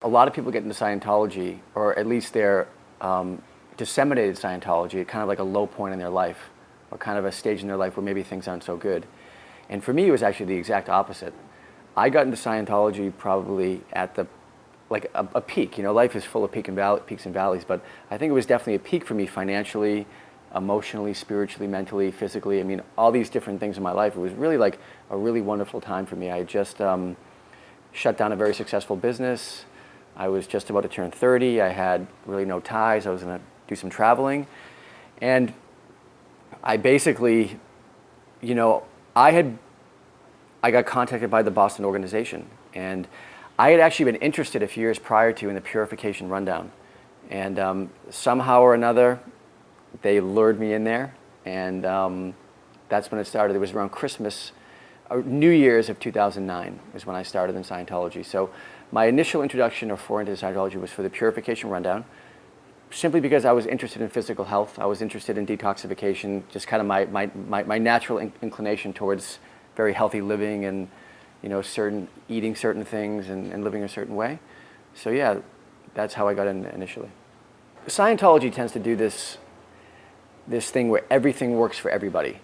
A lot of people get into Scientology, or at least they're disseminated Scientology at kind of like a low point in their life, or kind of a stage in their life where maybe things aren't so good. And for me, it was actually the exact opposite. I got into Scientology probably at the a peak. You know, life is full of peaks and valleys, but I think it was definitely a peak for me financially, emotionally, spiritually, mentally, physically. I mean, all these different things in my life. It was really like a really wonderful time for me. I had just shut down a very successful business. I was just about to turn 30. I had really no ties. I was going to do some traveling. And I basically, you know, I got contacted by the Boston organization, and I had actually been interested a few years prior to in the purification rundown. And somehow or another, they lured me in there, and that's when it started. It was around Christmas, New Year's of 2009 is when I started in Scientology. So my initial introduction or foray into Scientology was for the purification rundown, simply because I was interested in physical health. I was interested in detoxification, just kind of my natural inclination towards very healthy living and, you know, eating certain things and living a certain way. So yeah, that's how I got in initially. Scientology tends to do this thing where everything works for everybody.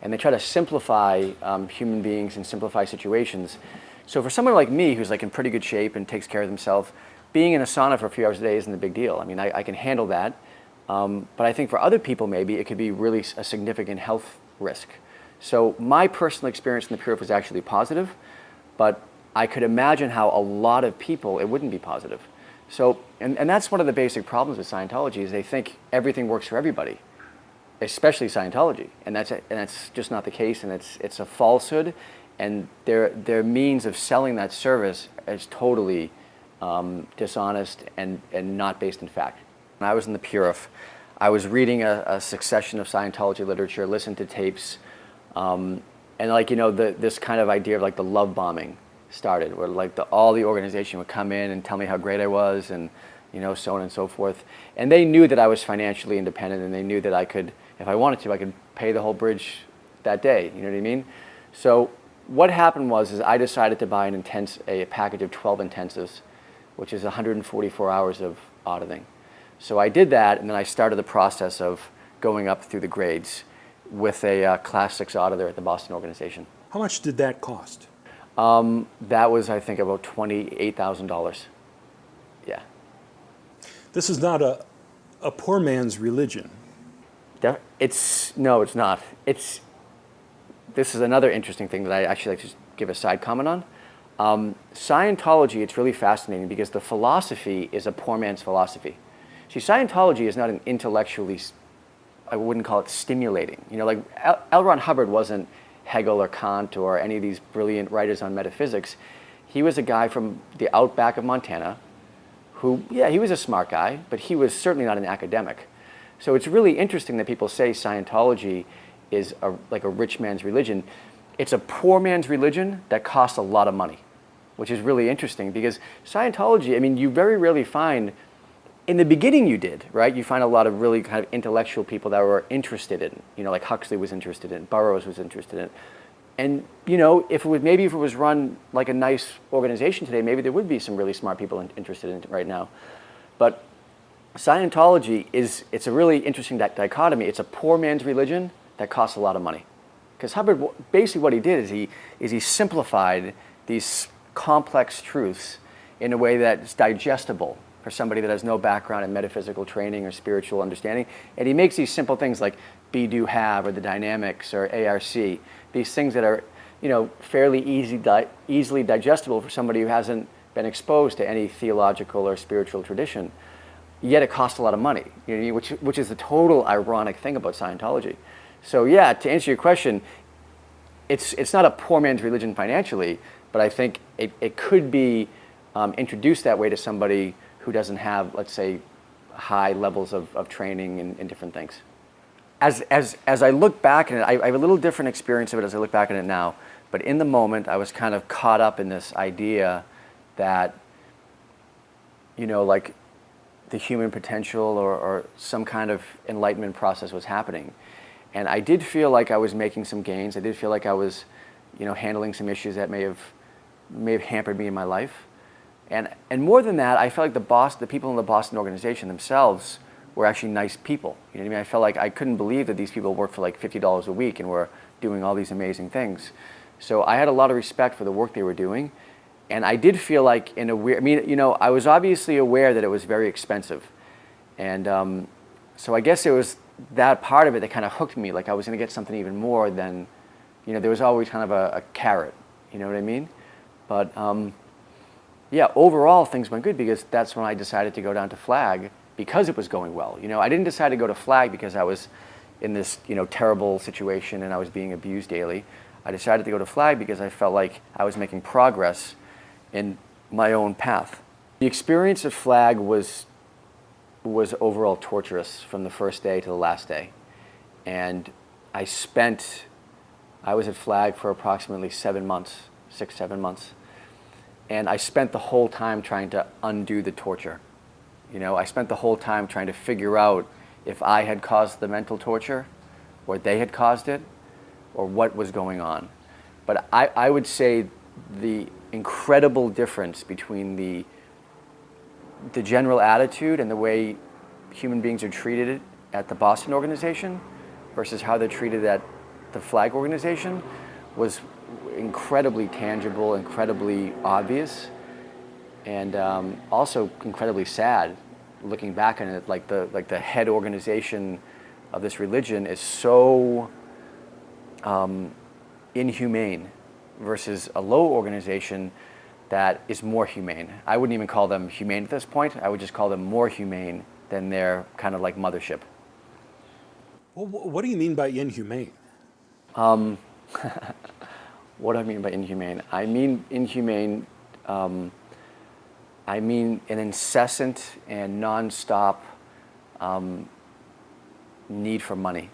And they try to simplify human beings and simplify situations. So for someone like me, who's like in pretty good shape and takes care of themselves, being in a sauna for a few hours a day isn't a big deal. I mean, I can handle that. But I think for other people, maybe it could be really a significant health risk. So my personal experience in the Purif was actually positive, but I could imagine how a lot of people, it wouldn't be positive. So, and that's one of the basic problems with Scientology, is they think everything works for everybody, especially Scientology. And that's just not the case, and it's a falsehood, and their means of selling that service is totally dishonest and not based in fact. When I was in the Purif, I was reading a succession of Scientology literature, listened to tapes, and like, you know, this kind of idea of like the love bombing started, where like all the organization would come in and tell me how great I was, and, you know, so on and so forth. And they knew that I was financially independent, and they knew that I could, if I wanted to, I could pay the whole bridge that day. You know what I mean? So what happened was I decided to buy a package of 12 intensives, which is 144 hours of auditing. So I did that, and then I started the process of going up through the grades with a Class 6 auditor at the Boston organization. How much did that cost? That was, I think, about $28,000. Yeah. This is not a poor man's religion. No, it's not. This is another interesting thing that I actually like to give a side comment on. Scientology, it's really fascinating because the philosophy is a poor man's philosophy. See, Scientology is not an intellectually, I wouldn't call it stimulating. You know, like L. Ron Hubbard wasn't Hegel or Kant or any of these brilliant writers on metaphysics. He was a guy from the outback of Montana who, yeah, he was a smart guy, but he was certainly not an academic. So it's really interesting that people say Scientology is like a rich man's religion. It's a poor man's religion that costs a lot of money, which is really interesting because Scientology, I mean, you very rarely find, in the beginning you did, right? You find a lot of really kind of intellectual people that were interested in, you know, like Huxley was interested in, Burroughs was interested in. And, you know, maybe if it was run like a nice organization today, maybe there would be some really smart people interested in it right now. But Scientology it's a really interesting dichotomy. It's a poor man's religion that costs a lot of money. Because Hubbard, basically what he did is he simplified these complex truths in a way that's digestible for somebody that has no background in metaphysical training or spiritual understanding. And he makes these simple things like be, do, have, or the dynamics, or ARC, these things that are, you know, fairly easily digestible for somebody who hasn't been exposed to any theological or spiritual tradition. Yet it costs a lot of money, you know, which is the total ironic thing about Scientology. So yeah, to answer your question, it's not a poor man's religion financially, but I think it could be introduced that way to somebody who doesn't have, let's say, high levels of training in different things. As I look back at it, I have a little different experience of it as I look back at it now, but in the moment I was kind of caught up in this idea that, you know, like the human potential or some kind of enlightenment process was happening. And I did feel like I was making some gains. I did feel like I was, you know, handling some issues that may have hampered me in my life. And more than that, I felt like the people in the Boston organization themselves were actually nice people. You know what I mean? I felt like I couldn't believe that these people worked for like $50 a week and were doing all these amazing things. So I had a lot of respect for the work they were doing. And I did feel like in a weird, I mean, you know, I was obviously aware that it was very expensive. And so I guess it was that part of it that kind of hooked me, like I was going to get something even more than, you know, there was always kind of a carrot, you know what I mean? But yeah, overall things went good because that's when I decided to go down to Flag because it was going well. You know, I didn't decide to go to Flag because I was in this, you know, terrible situation and I was being abused daily. I decided to go to Flag because I felt like I was making progress in my own path. The experience at Flag was overall torturous from the first day to the last day. And I was at Flag for approximately 7 months, 6, 7 months. And I spent the whole time trying to undo the torture. You know, I spent the whole time trying to figure out if I had caused the mental torture, or they had caused it, or what was going on. But I would say the incredible difference between the general attitude and the way human beings are treated at the Boston organization versus how they're treated at the Flag organization was incredibly tangible, incredibly obvious, and also incredibly sad. Looking back on it, like the head organization of this religion is so inhumane versus a low organization that is more humane. I wouldn't even call them humane at this point. I would just call them more humane than their kind of like mothership. Well, what do you mean by inhumane? What do I mean by inhumane? I mean inhumane, I mean an incessant and nonstop need for money.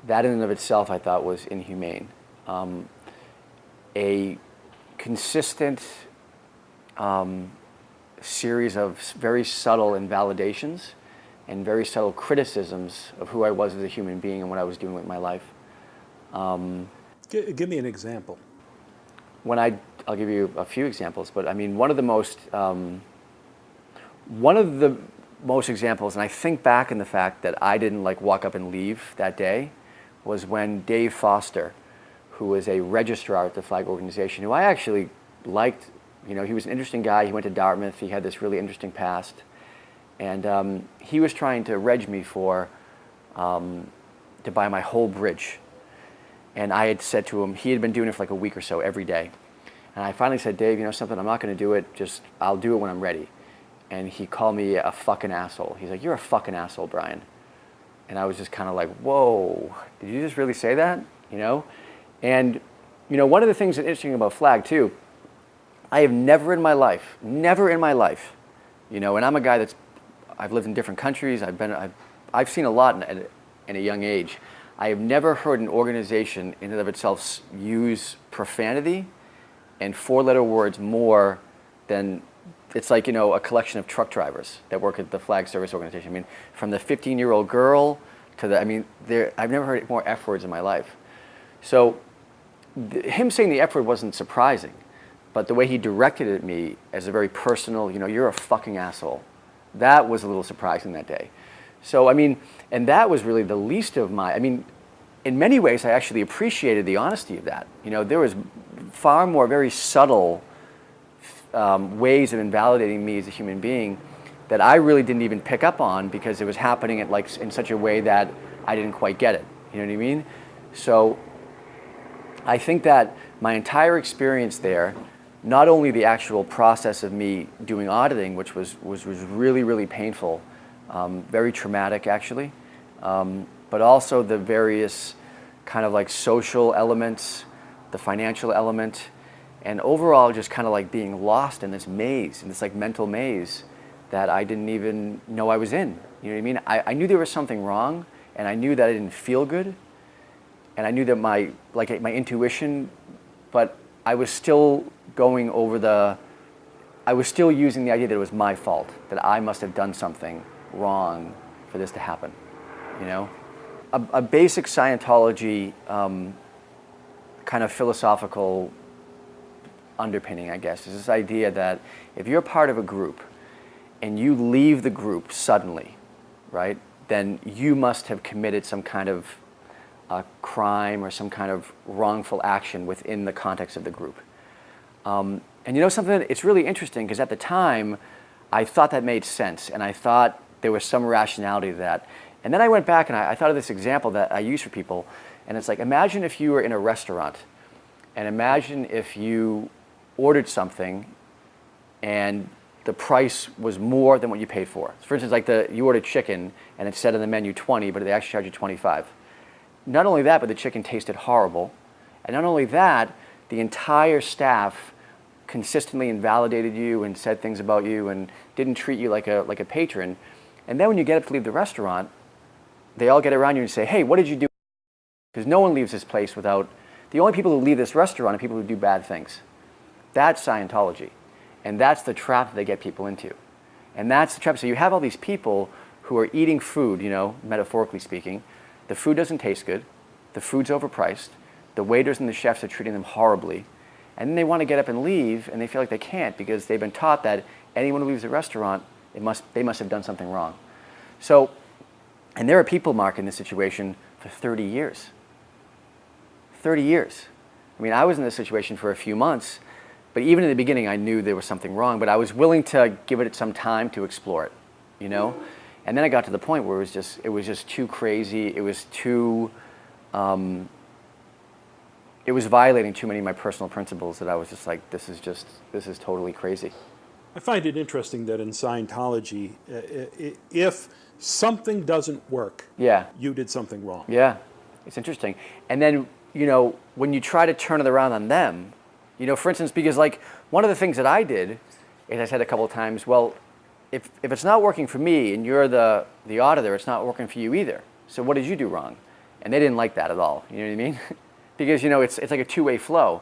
That in and of itself I thought was inhumane. A consistent series of very subtle invalidations and very subtle criticisms of who I was as a human being and what I was doing with my life. Give me an example. I'll give you a few examples, but I mean one of the most examples, and I think back in the fact that I didn't like walk up and leave that day, was when Dave Foster, who was a registrar at the Flag organization, who I actually liked. You know, he was an interesting guy. He went to Dartmouth. He had this really interesting past, and he was trying to reg me to buy my whole bridge. And I had said to him, he had been doing it for like a week or so every day. And I finally said, Dave, you know something, I'm not going to do it, I'll do it when I'm ready. And he called me a fucking asshole. He's like, you're a fucking asshole, Brian. And I was just kind of like, whoa, did you just really say that? You know? And, you know, one of the things that's interesting about Flag too, I have never in my life, you know, and I'm a guy I've lived in different countries, I've seen a lot in a young age. I have never heard an organization in and of itself use profanity and four-letter words more than, it's like, you know, a collection of truck drivers that work at the Flag Service Organization. I mean, from the 15-year-old girl to I've never heard more F words in my life. So him saying the F word wasn't surprising, but the way he directed it at me as a very personal, you know, you're a fucking asshole, that was a little surprising that day. So, I mean, and that was really the least of I mean, in many ways, I actually appreciated the honesty of that. You know, there was far more very subtle ways of invalidating me as a human being that I really didn't even pick up on because it was happening in such a way that I didn't quite get it. You know what I mean? So I think that my entire experience there, not only the actual process of me doing auditing, which was really, really painful, very traumatic actually, but also the various kind of like social elements, the financial element, and overall just kind of like being lost in this maze, in this like mental maze that I didn't even know I was in. You know what I mean? I knew there was something wrong, and I knew that I didn't feel good, and I knew that my intuition, but I was still I was still using the idea that it was my fault, that I must have done something wrong for this to happen, you know? A basic Scientology kind of philosophical underpinning, I guess, is this idea that if you're part of a group and you leave the group suddenly, right, then you must have committed some kind of crime or some kind of wrongful action within the context of the group. And you know something, it's really interesting because at the time I thought that made sense and I thought there was some rationality to that. And then I went back and I thought of this example that I use for people, and it's like, imagine if you were in a restaurant and imagine if you ordered something and the price was more than what you paid for. For instance, like you ordered chicken and it said on the menu 20, but they actually charged you 25. Not only that, but the chicken tasted horrible. And not only that, the entire staff consistently invalidated you and said things about you and didn't treat you like a patron. And then when you get up to leave the restaurant, they all get around you and say, hey, what did you do? Because no one leaves this place without, the only people who leave this restaurant are people who do bad things. That's Scientology. And that's the trap that they get people into. And that's the trap. So you have all these people who are eating food, you know, metaphorically speaking. The food doesn't taste good. The food's overpriced. The waiters and the chefs are treating them horribly. And then they want to get up and leave, and they feel like they can't because they've been taught that anyone who leaves the restaurant, they must have done something wrong. So, and there are people, Mark, in this situation for 30 years. 30 years. I mean, I was in this situation for a few months, but even in the beginning, I knew there was something wrong, but I was willing to give it some time to explore it, you know? And then I got to the point where it was just too crazy. It was too, it was violating too many of my personal principles that I was just like, this is totally crazy. I find it interesting that in Scientology, if something doesn't work, yeah, you did something wrong. Yeah, it's interesting. And then, you know, when you try to turn it around on them, you know, for instance, because like one of the things that I did is I said a couple of times, well, if it's not working for me and you're the auditor, it's not working for you either. So what did you do wrong? And they didn't like that at all. You know what I mean? Because, you know, it's like a two-way flow.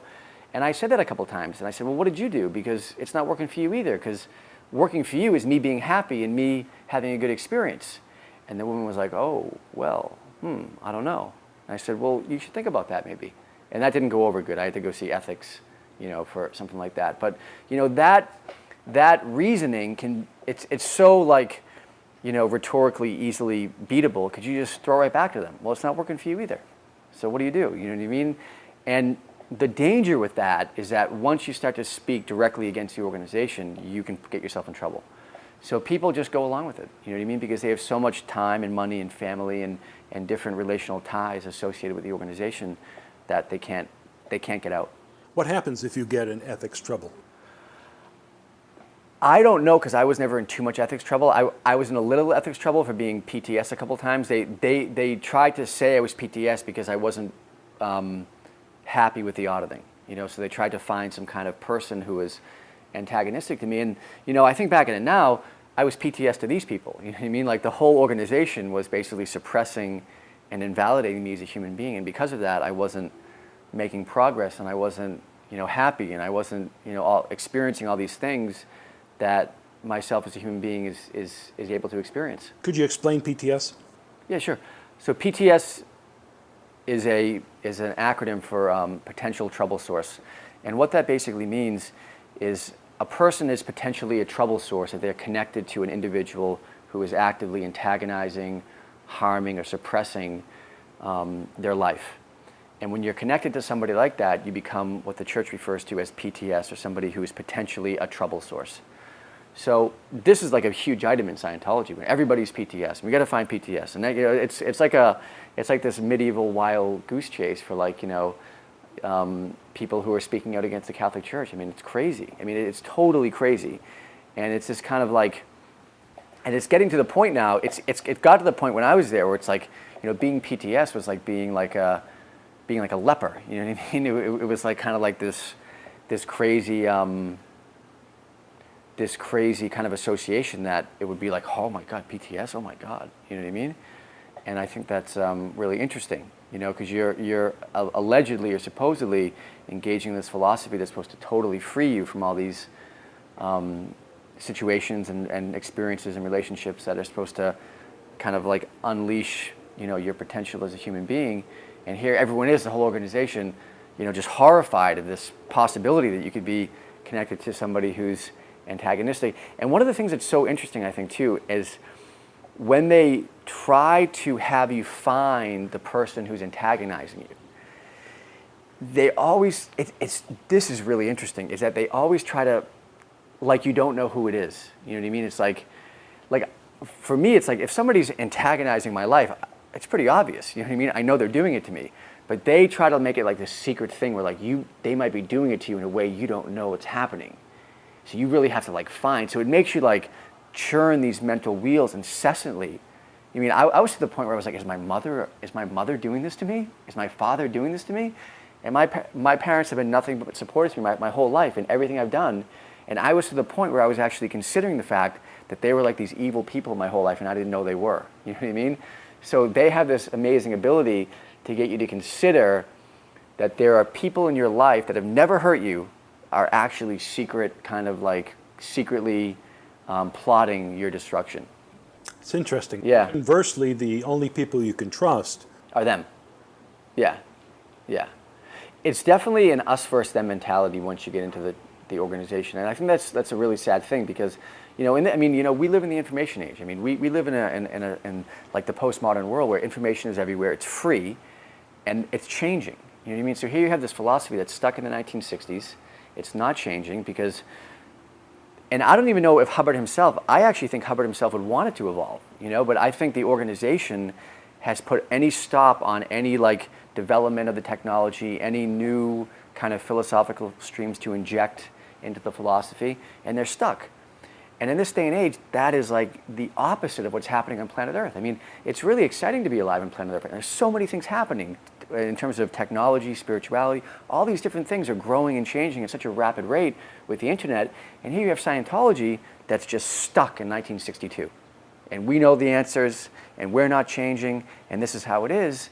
And I said that a couple of times. And I said, well, what did you do? Because it's not working for you either. Because working for you is me being happy and me having a good experience. And the woman was like, oh, well, I don't know. And I said, well, you should think about that maybe. And that didn't go over good. I had to go see ethics, you know, for something like that. But, you know, that reasoning it's so like, you know, rhetorically easily beatable because you just throw right back to them. Well, it's not working for you either. So what do? You know what I mean? And the danger with that is that once you start to speak directly against the organization, you can get yourself in trouble. So people just go along with it, you know what I mean? Because they have so much time and money and family and different relational ties associated with the organization that they can't get out. What happens if you get in ethics trouble? I don't know because I was never in too much ethics trouble. I was in a little ethics trouble for being PTS a couple times. They tried to say I was PTS because I wasn't happy with the auditing, you know, so they tried to find some kind of person who was antagonistic to me. And, you know, I think back in it now, I was PTS to these people. You know what I mean? Like the whole organization was basically suppressing and invalidating me as a human being. And because of that, I wasn't making progress and I wasn't, you know, happy and I wasn't, you know, experiencing all these things that myself as a human being is able to experience. Could you explain PTS? Yeah, sure. So PTS is an acronym for potential trouble source. And what that basically means is a person is potentially a trouble source if they're connected to an individual who is actively antagonizing, harming, or suppressing their life. And when you're connected to somebody like that, you become what the church refers to as PTS, or somebody who is potentially a trouble source. So this is like a huge item in Scientology. Everybody's PTS. We got to find PTS, and that, you know, it's like this medieval wild goose chase for, like, you know, people who are speaking out against the Catholic Church. I mean, it's crazy. I mean, it's totally crazy, and it's just kind of like, and it's getting to the point now. It got to the point when I was there where it's like, you know, being PTS was like being like a leper. You know what I mean? It was like kind of like this crazy. This crazy kind of association that it would be like, oh my God, PTS, oh my God, you know what I mean? And I think that's really interesting, you know, because you're allegedly or supposedly engaging in this philosophy that's supposed to totally free you from all these situations and experiences and relationships that are supposed to kind of like unleash, you know, your potential as a human being. And here everyone is, the whole organization, just horrified of this possibility that you could be connected to somebody who's antagonistic. And one of the things that's so interesting, I think, too, is when they try to have you find the person who's antagonizing you, they always, this is really interesting, is that they always try to, like, you don't know who it is. You know what I mean? It's like for me, it's like if somebody's antagonizing my life, it's pretty obvious. You know what I mean? I know they're doing it to me. But they try to make it like this secret thing where, like, they might be doing it to you in a way you don't know what's happening. So you really have to, like, find. So it makes you, like, churn these mental wheels incessantly. I mean, I was to the point where I was like, is my mother doing this to me? Is my father doing this to me? And my parents have been nothing but supportive to me my whole life and everything I've done. And I was to the point where I was actually considering the fact that they were like these evil people my whole life, and I didn't know they were. You know what I mean? So they have this amazing ability to get you to consider that there are people in your life that have never hurt you, are actually secretly plotting your destruction. It's interesting. Yeah. Conversely, the only people you can trust are them. Yeah. Yeah. It's definitely an us versus them mentality once you get into the organization, and I think that's a really sad thing because, we live in the information age. I mean, we live in like the postmodern world where information is everywhere. It's free, and it's changing. You know what I mean? So here you have this philosophy that's stuck in the 1960s. It's not changing because, and I don't even know if Hubbard himself. I actually think Hubbard himself would want it to evolve. But I think the organization has put any stop on any development of the technology, any new kind of philosophical streams to inject into the philosophy, and they're stuck. And in this day and age, that is like the opposite of what's happening on planet Earth. I mean, it's really exciting to be alive on planet Earth. There's so many things happening in terms of technology, spirituality. All these different things are growing and changing at such a rapid rate with the internet. And here you have Scientology that's just stuck in 1962. And we know the answers, and we're not changing, and this is how it is.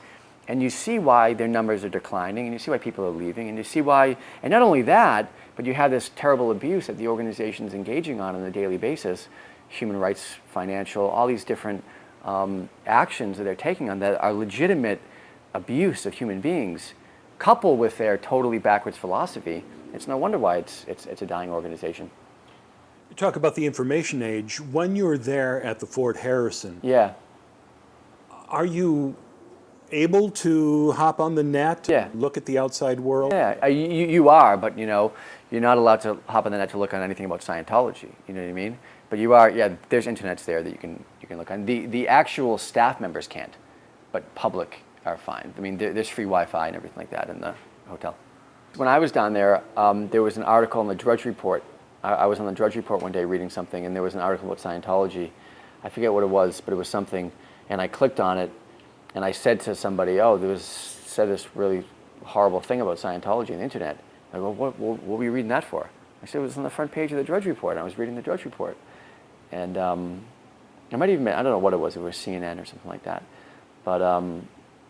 And you see why their numbers are declining, and you see why people are leaving, and you see why, and not only that, but you have this terrible abuse that the organization is engaging on a daily basis, human rights, financial, all these different actions that they're taking on that are legitimate abuse of human beings, coupled with their totally backwards philosophy. It's no wonder why it's a dying organization. You talk about the information age. When you're there at the Fort Harrison, yeah, are you able to hop on the net, yeah, look at the outside world? Yeah, you are, but you're not allowed to hop on the net to look on anything about Scientology. You know what I mean? But you are. Yeah, there's internets there that you can look on. The actual staff members can't, but public are fine. I mean, there's free Wi-Fi and everything like that in the hotel. When I was down there, there was an article in the Drudge Report. I was on the Drudge Report one day reading something, and there was an article about Scientology. I forget what it was, but it was something, and I clicked on it, and I said to somebody, "Oh, said this really horrible thing about Scientology on the internet." I go, "What were you reading that for?" I said, "It was on the front page of the Drudge Report." And I was reading the Drudge Report, and I don't know what it was. It was CNN or something like that, but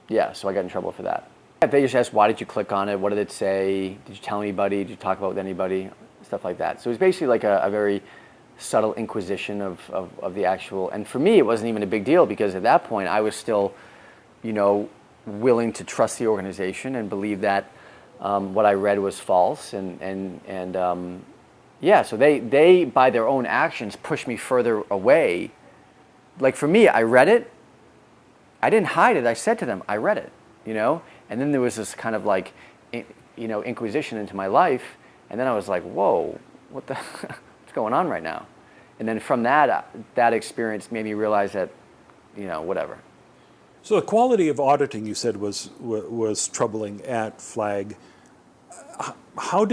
yeah. So I got in trouble for that. They just asked, "Why did you click on it? What did it say? Did you tell anybody? Did you talk about it with anybody?" Stuff like that. So it was basically like a very subtle inquisition of the actual. And for me, it wasn't even a big deal because at that point I was still, willing to trust the organization and believe that what I read was false. Yeah, so they by their own actions pushed me further away. Like for me, I read it. I didn't hide it. I said to them, I read it, And then there was this kind of inquisition into my life. And then I was like, whoa, what's going on right now? And then from that experience made me realize that, whatever. So the quality of auditing, you said, was troubling at Flag. How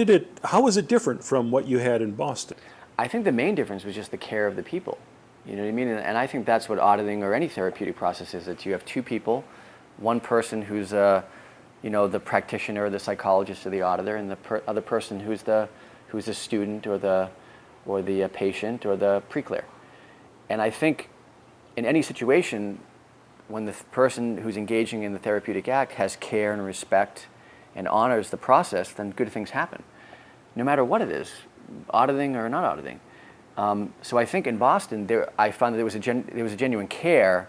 was it different from what you had in Boston? I think the main difference was just the care of the people. You know what I mean? And I think that's what auditing or any therapeutic process is. That you have two people, one person who's the practitioner, the psychologist, or the auditor, and the other person who's the student or the patient or the pre-clear. And I think in any situation, when the person who's engaging in the therapeutic act has care and respect and honors the process, then good things happen, no matter what it is, auditing or not auditing. So I think in Boston, I found that there was a genuine care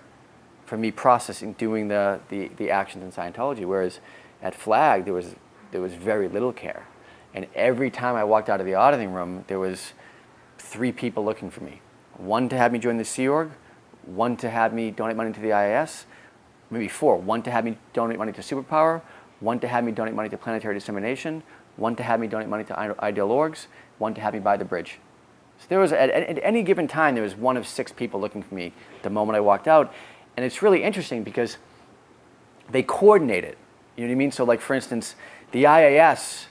for me processing, doing the actions in Scientology, whereas at Flag, there was there was very little care. And every time I walked out of the auditing room, there was 3 people looking for me. 1 to have me join the Sea Org, 1 to have me donate money to the IAS, maybe 4. 1 to have me donate money to Superpower, 1 to have me donate money to Planetary Dissemination, 1 to have me donate money to Ideal Orgs, 1 to have me buy the bridge. So there was, at any given time, there was 1 of 6 people looking for me the moment I walked out. And it's really interesting because they coordinate it. You know what I mean? So like, for instance, the IAS,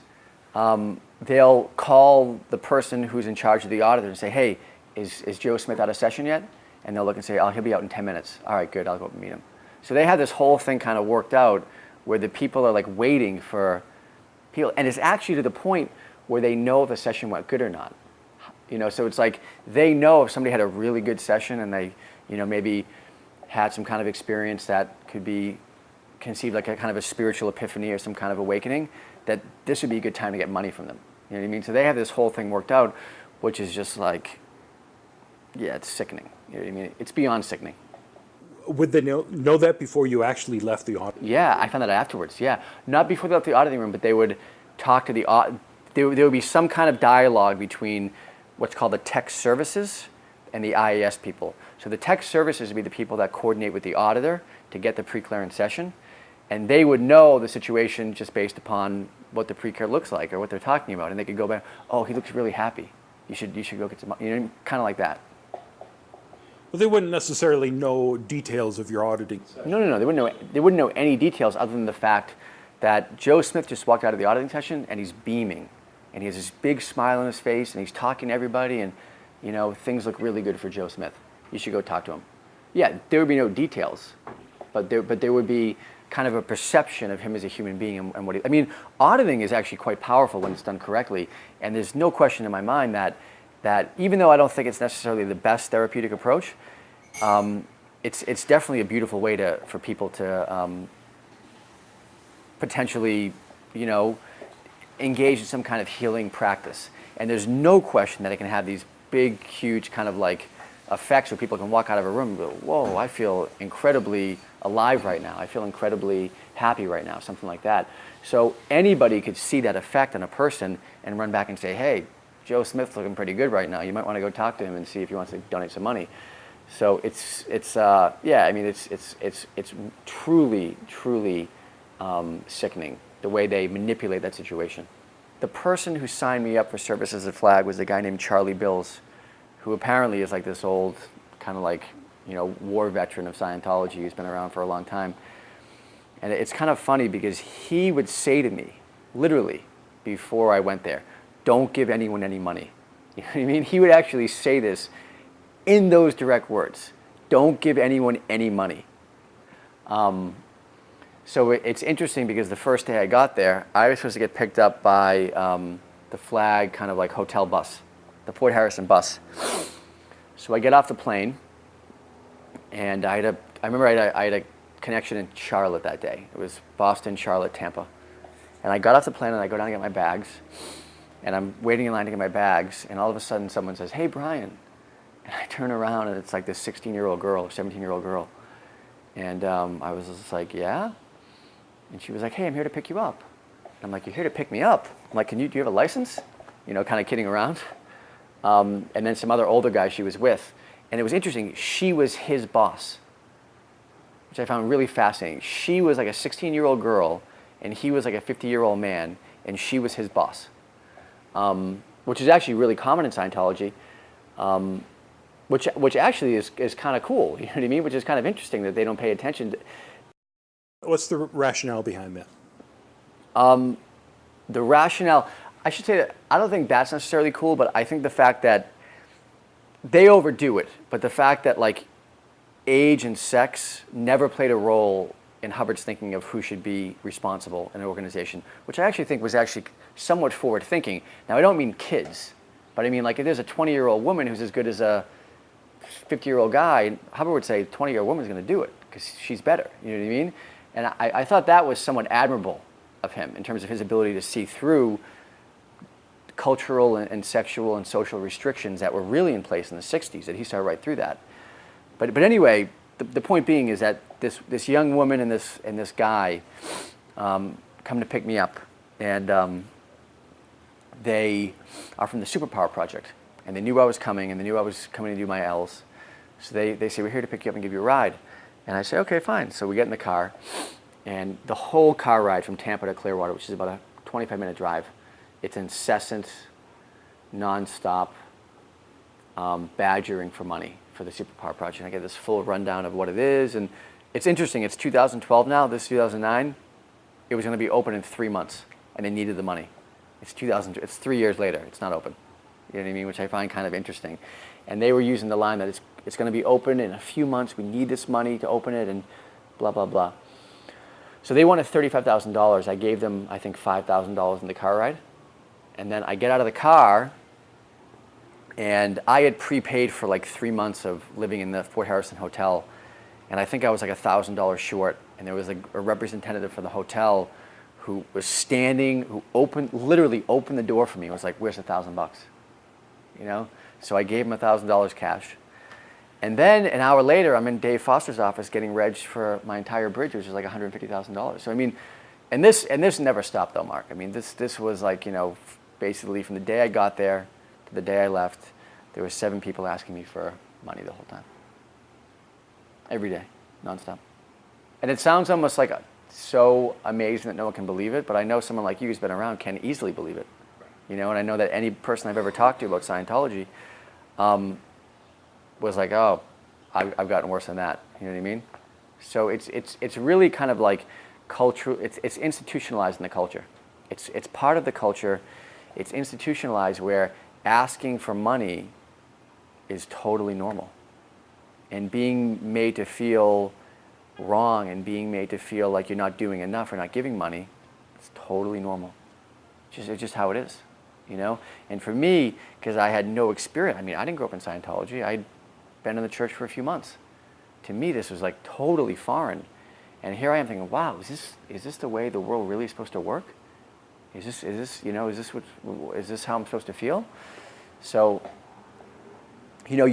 they'll call the person who's in charge of the auditor and say, hey, is Joe Smith out of session yet? And they'll look and say, oh, he'll be out in 10 minutes. All right, good, I'll go up and meet him. So they have this whole thing kind of worked out where the people are like waiting for people. And it's actually to the point where they know if a session went good or not. You know, so it's like they know if somebody had a really good session and they, you know, maybe had some kind of experience that could be conceived like a kind of a spiritual epiphany or some kind of awakening, that this would be a good time to get money from them. You know what I mean? So they have this whole thing worked out, which is just like, yeah, it's sickening. You know what I mean? It's beyond sickening. Would they know that before you actually left the audit? Yeah, I found that afterwards, yeah. Not before they left the auditing room, but they would talk to the, there would be some kind of dialogue between what's called the tech services and the IAS people. So the tech services would be the people that coordinate with the auditor to get the pre-clearance session. And they would know the situation just based upon what the pre-clear looks like or what they're talking about. And they could go back, oh, he looks really happy. You should go get some, you know, kind of like that. Well, they wouldn't necessarily know details of your auditing session. No. They wouldn't know any details other than the fact that Joe Smith just walked out of the auditing session and he's beaming. And he has this big smile on his face and he's talking to everybody and, you know, things look really good for Joe Smith. You should go talk to him. Yeah, there would be no details, but there would be kind of a perception of him as a human being and what he, I mean, auditing is actually quite powerful when it's done correctly. And there's no question in my mind that even though I don't think it's necessarily the best therapeutic approach, it's definitely a beautiful way for people to potentially, you know, engage in some kind of healing practice. And there's no question that it can have these big, huge kind of like effects where people can walk out of a room and go, whoa, I feel incredibly alive right now. I feel incredibly happy right now, something like that. So anybody could see that effect on a person and run back and say, hey, Joe Smith's looking pretty good right now. You might want to go talk to him and see if he wants to donate some money. So yeah, I mean, it's truly sickening the way they manipulate that situation. The person who signed me up for services at Flag was a guy named Charlie Bills, who apparently is like this old kind of like, you know, war veteran of Scientology who's been around for a long time. And it's kind of funny because he would say to me, literally, before I went there, don't give anyone any money. You know what I mean? He would actually say this in those direct words. Don't give anyone any money. So it's interesting because the first day I got there, I was supposed to get picked up by the Flag kind of like hotel bus, the Port Harrison bus. So I get off the plane, and I remember I had a connection in Charlotte that day. It was Boston, Charlotte, Tampa. And I got off the plane and I go down to get my bags, and I'm waiting in line to get my bags, and all of a sudden someone says, hey, Brian. And I turn around and it's like this 16-year-old girl or 17-year-old girl. And I was just like, yeah? And she was like, hey, I'm here to pick you up. And I'm like, you're here to pick me up? I'm like, do you have a license? You know, kind of kidding around. And then some other older guy she was with. And it was interesting, she was his boss, which I found really fascinating. She was like a 16-year-old girl, and he was like a 50-year-old man, and she was his boss, which is actually really common in Scientology, which actually is kind of cool, you know what I mean? Which is kind of interesting that they don't pay attention to. What's the rationale behind that? The rationale, I should say that I don't think that's necessarily cool, but I think the fact that they overdo it, but the fact that like age and sex never played a role in Hubbard's thinking of who should be responsible in an organization, which I actually think was actually somewhat forward thinking. Now I don't mean kids, but I mean like if there's a 20-year-old woman who's as good as a 50-year-old guy, Hubbard would say 20-year-old woman's going to do it because she's better, you know what I mean? And I thought that was somewhat admirable of him in terms of his ability to see through cultural and sexual and social restrictions that were really in place in the 60s, that he saw right through that. But anyway, the point being is that this young woman and this guy come to pick me up, and they are from the Superpower Project, and they knew I was coming, and they knew I was coming to do my L's. So they say, we're here to pick you up and give you a ride. And I say, okay, fine. So we get in the car, and the whole car ride from Tampa to Clearwater, which is about a 25-minute drive, it's incessant, nonstop badgering for money for the Superpower Project. I get this full rundown of what it is, and it's interesting. It's 2012 now. This is 2009. It was going to be open in 3 months, and they needed the money. It's 2000. It's 3 years later. It's not open. You know what I mean? Which I find kind of interesting. And they were using the line that it's going to be open in a few months. We need this money to open it, and blah blah blah. So they wanted $35,000. I gave them, I think, $5,000 in the car ride, and then I get out of the car. And I had prepaid for like 3 months of living in the Fort Harrison hotel, and I think I was like $1,000 short. And there was a representative for the hotel who was standing, who literally opened the door for me. It was like, "Where's $1,000?" You know. So I gave him $1,000 cash, and then an hour later, I'm in Dave Foster's office getting regged for my entire bridge, which is like $150,000. So I mean, and this never stopped though, Mark. I mean, this was like, you know, basically from the day I got there to the day I left, there were 7 people asking me for money the whole time. Every day, nonstop. And it sounds almost like so amazing that no one can believe it, but I know someone like you who's been around can easily believe it. You know, and I know that any person I've ever talked to about Scientology was like, oh, I've gotten worse than that. You know what I mean? So it's really kind of like cultural. It's institutionalized in the culture. It's part of the culture. It's institutionalized where asking for money is totally normal, and being made to feel wrong and being made to feel like you're not doing enough or not giving money, it's totally normal. It's just how it is, you know. And for me, because I had no experience, I mean, I didn't grow up in Scientology. I'd been in the church for a few months. To me, this was like totally foreign, and here I am thinking, wow, is this the way the world really is supposed to work? Is this you know, is this how I'm supposed to feel? So, you know,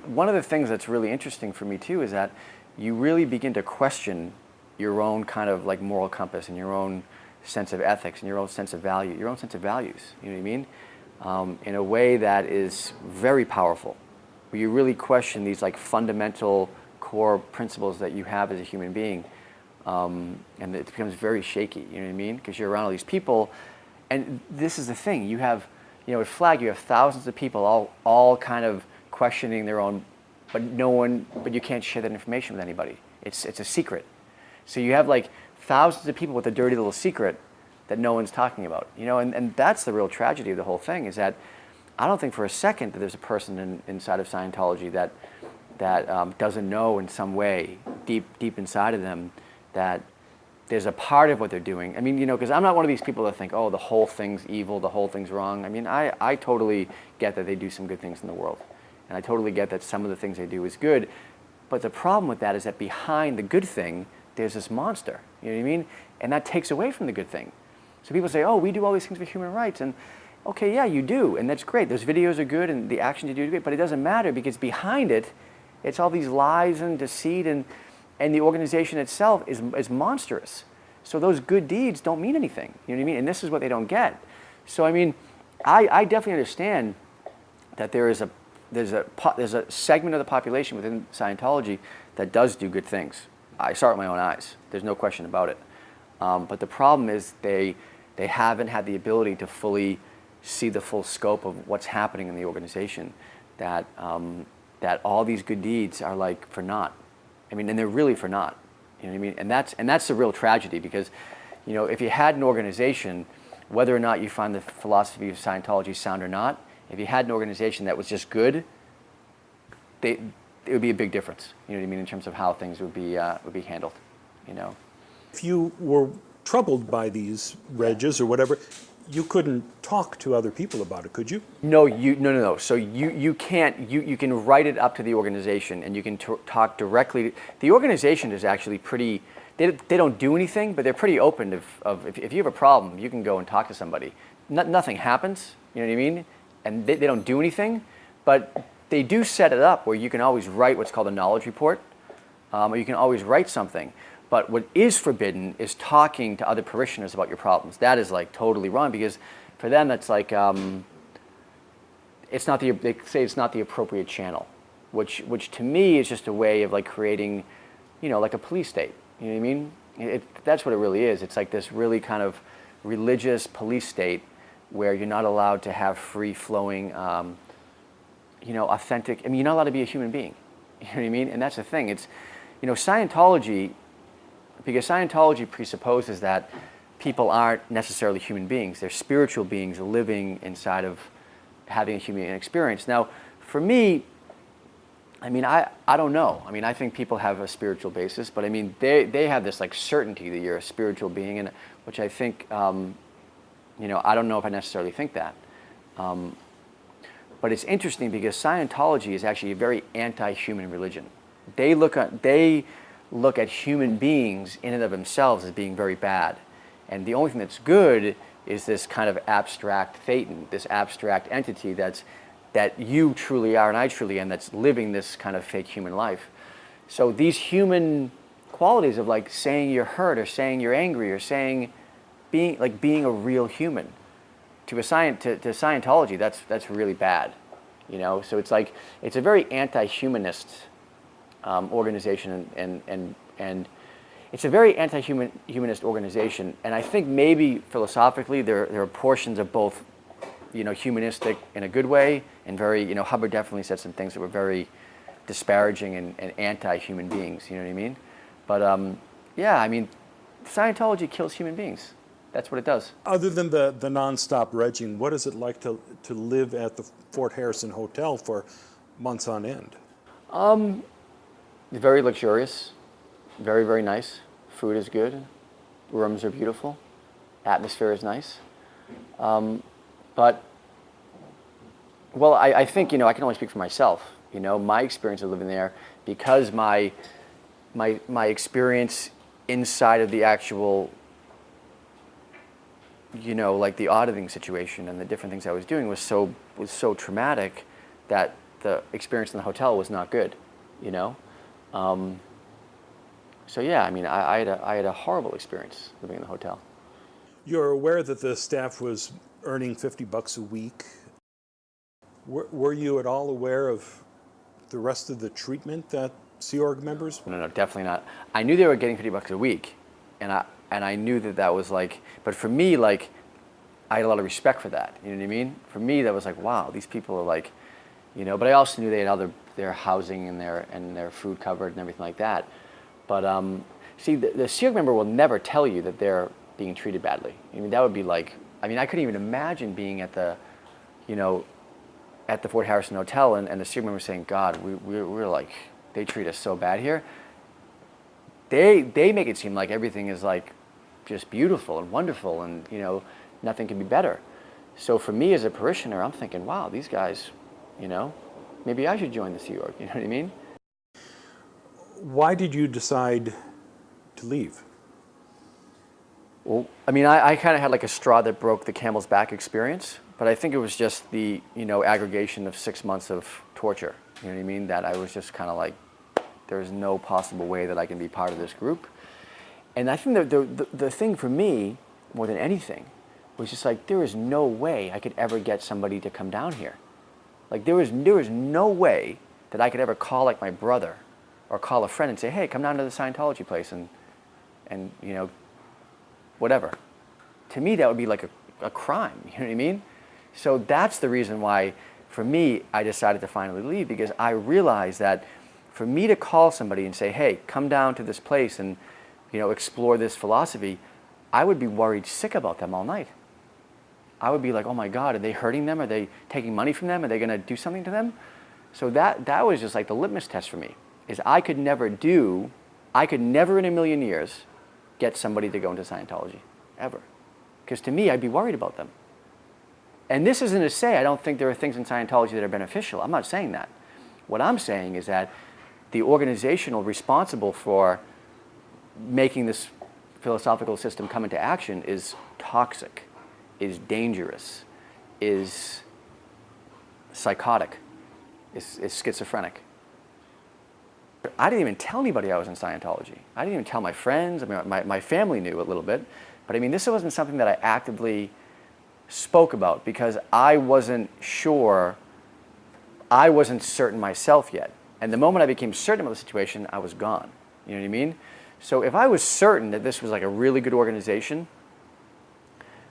one of the things that's really interesting for me too is that you really begin to question your own kind of like moral compass and your own sense of ethics and your own sense of values. You know what I mean? In a way that is very powerful, where you really question these like fundamental core principles that you have as a human being, and it becomes very shaky. You know what I mean? Because you're around all these people, and this is the thing. You have, you know, at Flag, you have thousands of people all kind of questioning their own, but you can't share that information with anybody. It's a secret. So you have like thousands of people with a dirty little secret that no one's talking about, you know, and that's the real tragedy of the whole thing, is that I don't think for a second that there's a person inside of Scientology that doesn't know in some way, deep inside of them, that there's a part of what they're doing. I mean, you know, because I'm not one of these people that think, oh, the whole thing's evil, the whole thing's wrong. I mean, I totally get that they do some good things in the world. And I totally get that some of the things they do is good. But the problem with that is that behind the good thing, there's this monster. You know what I mean? And that takes away from the good thing. So people say, oh, we do all these things for human rights. And okay, yeah, you do. And that's great. Those videos are good and the actions you do are great. But it doesn't matter, because behind it, it's all these lies and deceit, and the organization itself is monstrous. So those good deeds don't mean anything. You know what I mean? And this is what they don't get. So I mean, I definitely understand that there's a segment of the population within Scientology that does do good things. I saw it with my own eyes. There's no question about it. But the problem is they haven't had the ability to fully see the full scope of what's happening in the organization. That all these good deeds are like for naught. I mean, and they're really for naught. You know what I mean? And that's the real tragedy, because, you know, if you had an organization, whether or not you find the philosophy of Scientology sound or not, if you had an organization that was just good, it would be a big difference. You know what I mean, in terms of how things would be handled. You know. If you were troubled by these regs or whatever, you couldn't talk to other people about it, could you? No. So you can't. You can write it up to the organization, and you can talk directly. The organization is actually pretty. They don't do anything, but they're pretty open. If you have a problem, you can go and talk to somebody. Nothing happens. You know what I mean? And they don't do anything, but they do set it up where you can always write what's called a knowledge report, or you can always write something. But what is forbidden is talking to other parishioners about your problems. That is like totally wrong, because for them that's like it's not they say it's not the appropriate channel, which to me is just a way of like creating, you know, like a police state. You know what I mean? That's what it really is. It's like this really kind of religious police state where you're not allowed to have free-flowing, you know, authentic. I mean, you're not allowed to be a human being. You know what I mean? And that's the thing. It's, you know, Scientology, because Scientology presupposes that people aren't necessarily human beings. They're spiritual beings living inside of having a human experience. Now, for me, I mean, I don't know. I mean, I think people have a spiritual basis, but I mean, they have this like certainty that you're a spiritual being, and which I think, you know, I don't know if I necessarily think that. But it's interesting because Scientology is actually a very anti-human religion. They look at human beings in and of themselves as being very bad. And the only thing that's good is this kind of abstract thetan, this abstract entity that you truly are and I truly am, that's living this kind of fake human life. So these human qualities of like saying you're hurt or saying you're angry or saying being a real human, to Scientology, that's really bad, you know. So it's like it's a very anti-humanist organization, and it's a very anti-humanist organization. And I think maybe philosophically there are portions of both, you know, humanistic in a good way and very, you know, Hubbard definitely said some things that were very disparaging and anti-human beings. You know what I mean? But yeah, I mean, Scientology kills human beings. That's what it does. Other than the nonstop regging, what is it like to live at the Fort Harrison Hotel for months on end? Very luxurious, very, very nice. Food is good. Rooms are beautiful. Atmosphere is nice. But, well, I think, you know, I can only speak for myself. You know, my experience of living there, because my experience inside of the actual, you know, like the auditing situation and the different things I was doing was so traumatic that the experience in the hotel was not good, you know. So yeah, I mean, I had a horrible experience living in the hotel. You're aware that the staff was earning $50 a week. Were you at all aware of the rest of the treatment that Sea Org members? No, definitely not. I knew they were getting $50 a week, and I knew that was like, but for me, like, I had a lot of respect for that. You know what I mean? For me, that was like, wow, these people are like, you know. But I also knew they had their housing and their food covered and everything like that. But see, the Sea Org member will never tell you that they're being treated badly. I mean, that would be like, I mean, I couldn't even imagine being at the, you know, at the Fort Harrison Hotel and the Sea Org member saying, God, we're like, they treat us so bad here. They make it seem like everything is like just beautiful and wonderful, and you know, nothing can be better. So for me as a parishioner, I'm thinking, wow, these guys, you know, maybe I should join the Sea Org. You know what I mean? Why did you decide to leave? Well, I mean, I kind of had like a straw that broke the camel's back experience, but I think it was just the, you know, aggregation of 6 months of torture. You know what I mean? That I was just kind of like, there's no possible way that I can be part of this group. And I think the thing for me, more than anything, was just like, there is no way I could ever get somebody to come down here. Like there was no way that I could ever call like my brother or call a friend and say, hey, come down to the Scientology place and you know, whatever. To me, that would be like a crime, you know what I mean? So that's the reason why, for me, I decided to finally leave, because I realized that for me to call somebody and say, hey, come down to this place and, you know, explore this philosophy, I would be worried sick about them all night. I would be like, oh my God, are they hurting them? Are they taking money from them? Are they going to do something to them? So that was just like the litmus test for me, is I could never in a million years get somebody to go into Scientology, ever. Because to me, I'd be worried about them. And this isn't to say I don't think there are things in Scientology that are beneficial. I'm not saying that. What I'm saying is that the organizational responsible for making this philosophical system come into action is toxic, is dangerous, is psychotic, is schizophrenic. I didn't even tell anybody I was in Scientology. I didn't even tell my friends. I mean, my family knew a little bit. But I mean, this wasn't something that I actively spoke about because I wasn't sure, I wasn't certain myself yet. And the moment I became certain about the situation, I was gone. You know what I mean? So if I was certain that this was like a really good organization,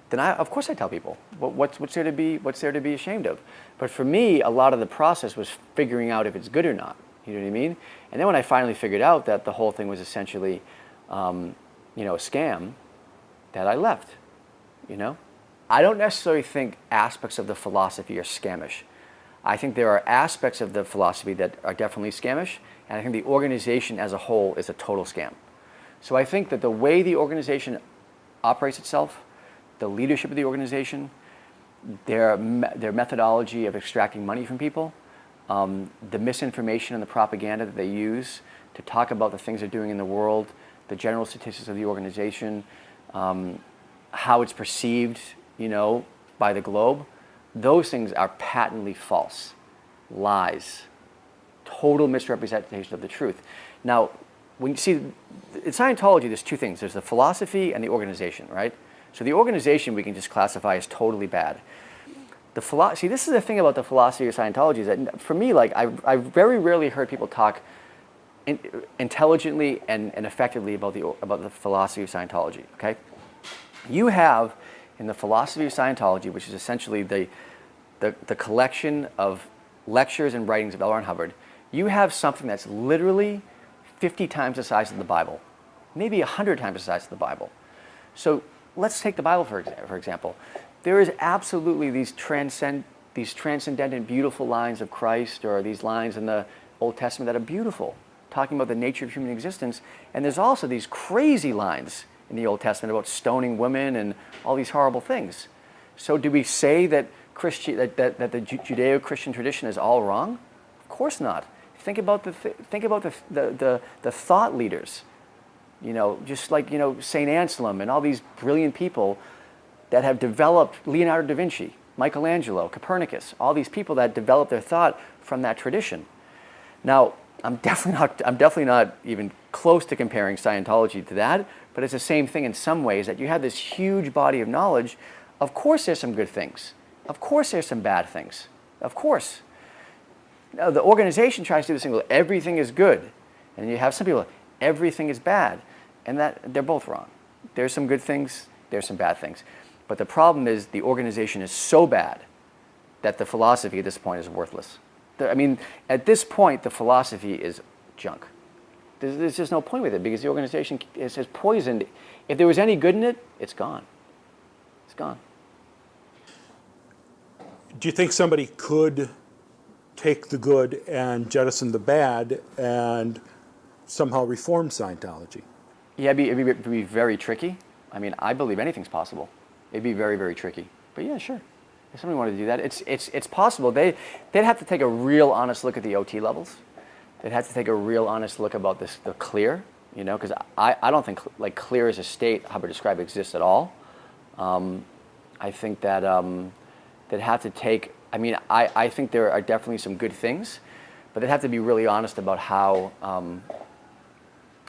then of course I tell people what's there to be ashamed of. But for me, a lot of the process was figuring out if it's good or not. You know what I mean? And then when I finally figured out that the whole thing was essentially, a scam, that I left. You know, I don't necessarily think aspects of the philosophy are scamish. I think there are aspects of the philosophy that are definitely scamish, and I think the organization as a whole is a total scam. So I think that the way the organization operates itself, the leadership of the organization, their methodology of extracting money from people, the misinformation and the propaganda that they use to talk about the things they're doing in the world, the general statistics of the organization, how it's perceived, by the globe, those things are patently false, lies, total misrepresentation of the truth. Now, when you see, in Scientology, there's two things. There's the philosophy and the organization, right? So the organization we can just classify as totally bad. See, this is the thing about the philosophy of Scientology is that for me, like, I've very rarely heard people talk intelligently and effectively about the philosophy of Scientology, okay? You have, in the philosophy of Scientology, which is essentially the collection of lectures and writings of L. Ron Hubbard, you have something that's literally 50 times the size of the Bible, maybe 100 times the size of the Bible. So let's take the Bible, for example. There is absolutely these transcendent, beautiful lines of Christ, or these lines in the Old Testament that are beautiful, talking about the nature of human existence. And there's also these crazy lines in the Old Testament about stoning women and all these horrible things. So do we say that the Judeo-Christian tradition is all wrong? Of course not. Think about the thought leaders, just like Saint Anselm and all these brilliant people that have developed, Leonardo da Vinci, Michelangelo, Copernicus, all these people that developed their thought from that tradition. Now, I'm definitely not even close to comparing Scientology to that, but it's the same thing in some ways, that you have this huge body of knowledge. Of course there's some good things. Of course there's some bad things. Of course. Now, the organization tries to do this thing, well, everything is good. And you have some people, everything is bad. And they're both wrong. There's some good things, there's some bad things. But the problem is the organization is so bad that the philosophy at this point is worthless. I mean, at this point, the philosophy is junk. There's just no point with it because the organization is poisoned. If there was any good in it, it's gone. It's gone. Do you think somebody could take the good and jettison the bad and somehow reform Scientology? Yeah, it'd be very tricky. I mean, I believe anything's possible. It'd be very, very tricky. But yeah, sure. If somebody wanted to do that, it's possible. They'd have to take a real honest look at the OT levels. They'd have to take a real honest look about the clear, because I don't think like clear as a state, Hubbard described, exists at all. I think that they'd have to take, I think there are definitely some good things, but they'd have to be really honest about how